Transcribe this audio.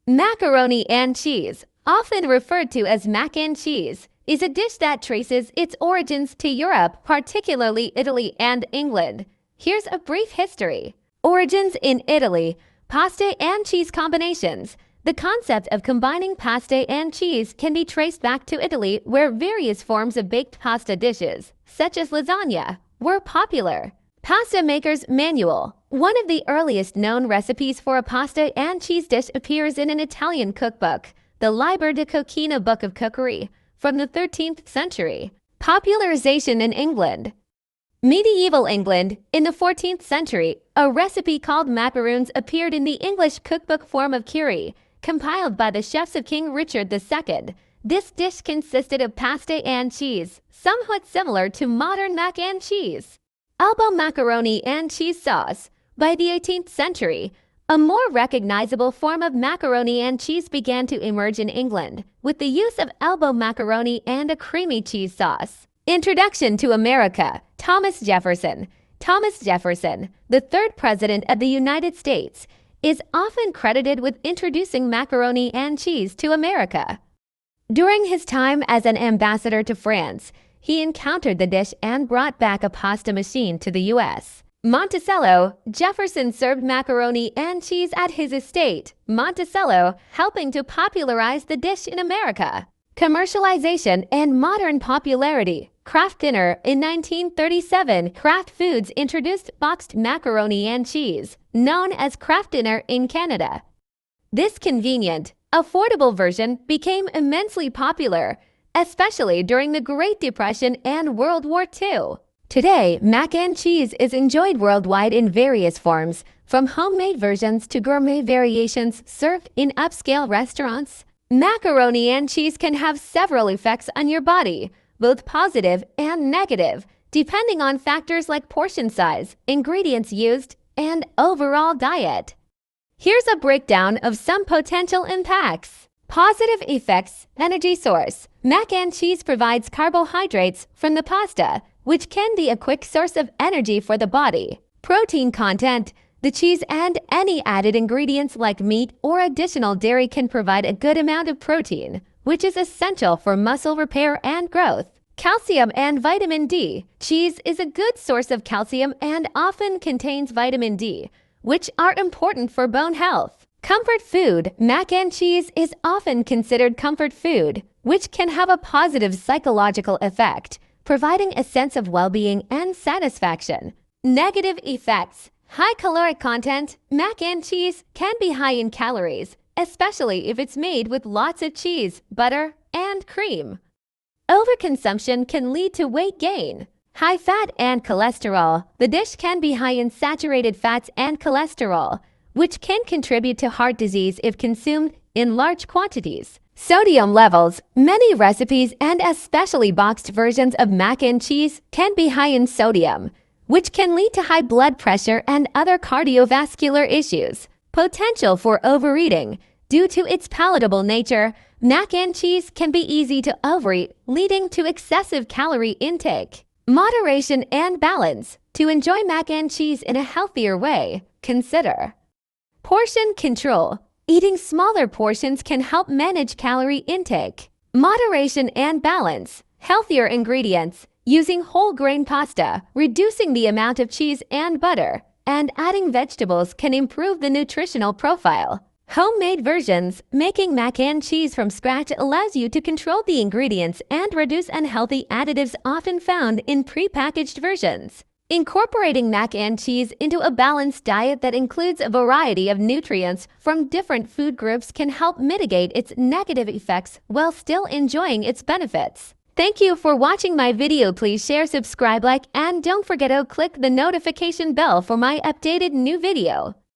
Macaroni and cheese, often referred to as mac and cheese, is a dish that traces its origins to Europe, particularly Italy and England. Here's a brief history. Origins in Italy, pasta and cheese combinations. The concept of combining pasta and cheese can be traced back to Italy, where various forms of baked pasta dishes, such as lasagna, were popular. Pasta Maker's Manual. One of the earliest known recipes for a pasta and cheese dish appears in an Italian cookbook, the Liber de Coquina Book of Cookery, from the 13th century. Popularization in England. Medieval England. In the 14th century, a recipe called macaroons appeared in the English cookbook Forme of Cury, compiled by the chefs of King Richard II. This dish consisted of pasta and cheese, somewhat similar to modern mac and cheese. Elbow macaroni and cheese sauce. By the 18th century, a more recognizable form of macaroni and cheese began to emerge in England, with the use of elbow macaroni and a creamy cheese sauce. Introduction to America. Thomas Jefferson. Thomas Jefferson, the third president of the United States, is often credited with introducing macaroni and cheese to America. During his time as an ambassador to France, he encountered the dish and brought back a pasta machine to the U.S. Monticello. Jefferson served macaroni and cheese at his estate, Monticello, helping to popularize the dish in America. Commercialization and modern popularity. Kraft Dinner. In 1937, Kraft Foods introduced boxed macaroni and cheese, known as Kraft Dinner in Canada. This convenient, affordable version became immensely popular, especially during the Great Depression and World War II. Today, mac and cheese is enjoyed worldwide in various forms, from homemade versions to gourmet variations served in upscale restaurants. Macaroni and cheese can have several effects on your body, both positive and negative, depending on factors like portion size, ingredients used, and overall diet. Here's a breakdown of some potential impacts. Positive effects. Energy source. Mac and cheese provides carbohydrates from the pasta, which can be a quick source of energy for the body. Protein content. The cheese and any added ingredients like meat or additional dairy can provide a good amount of protein, which is essential for muscle repair and growth. Calcium and vitamin D. Cheese is a good source of calcium and often contains vitamin D, which are important for bone health. Comfort food. Mac and cheese is often considered comfort food, which can have a positive psychological effect, providing a sense of well-being and satisfaction. Negative effects. High caloric content. Mac and cheese can be high in calories, especially if it's made with lots of cheese, butter, and cream. Overconsumption can lead to weight gain. High fat and cholesterol. The dish can be high in saturated fats and cholesterol, which can contribute to heart disease if consumed in large quantities. Sodium levels. Many recipes and especially boxed versions of mac and cheese can be high in sodium, which can lead to high blood pressure and other cardiovascular issues. Potential for overeating. Due to its palatable nature, mac and cheese can be easy to overeat, leading to excessive calorie intake. Moderation and balance. To enjoy mac and cheese in a healthier way, consider portion control. Eating smaller portions can help manage calorie intake. Moderation and balance. Healthier ingredients. Using whole grain pasta, reducing the amount of cheese and butter, and adding vegetables can improve the nutritional profile. Homemade versions. Making mac and cheese from scratch allows you to control the ingredients and reduce unhealthy additives often found in prepackaged versions. Incorporating mac and cheese into a balanced diet that includes a variety of nutrients from different food groups can help mitigate its negative effects while still enjoying its benefits. Thank you for watching my video. Please share, subscribe, like, and don't forget to click the notification bell for my updated new video.